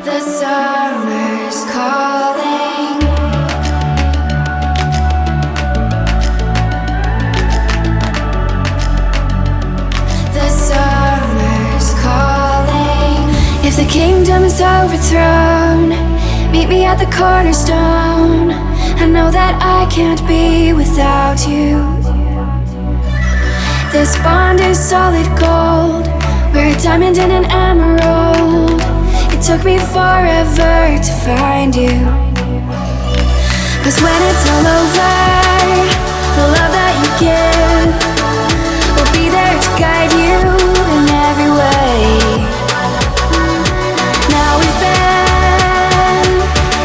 The summer's calling. The summer's calling. If the kingdom is overthrown, meet me at the cornerstone. I know that I can't be without you. This bond is solid gold. We're a diamond and an emerald. It took me forever to find you. 'Cause when it's all over, the love that you give will be there to guide you in every way. Now we've been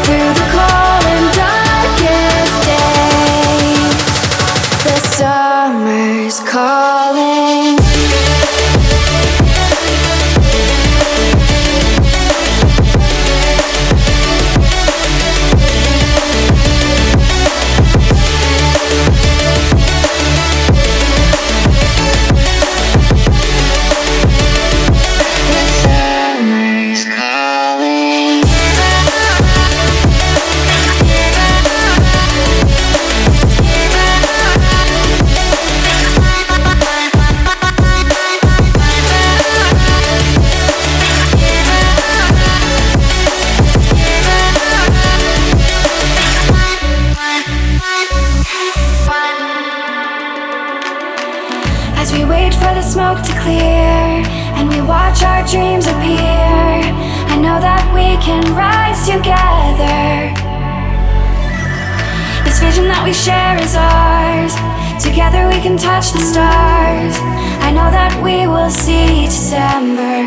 through the cold and darkest days. The summer's calling. As we wait for the smoke to clear and we watch our dreams appear, I know that we can rise together. This vision that we share is ours. Together we can touch the stars. I know that we will see December.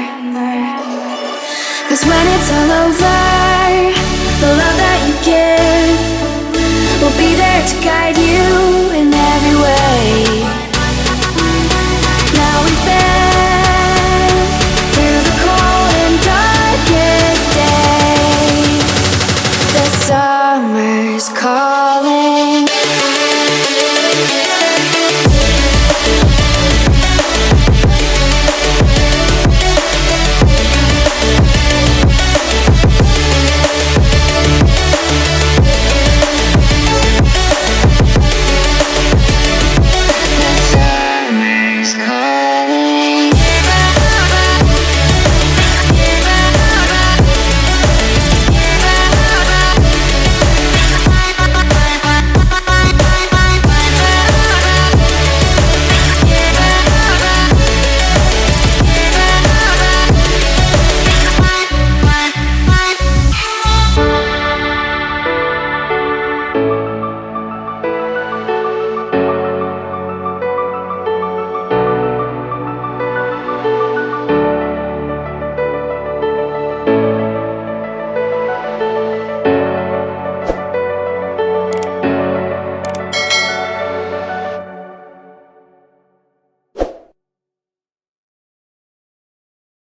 'Cause when it's all over, the love that you give will be there to guide you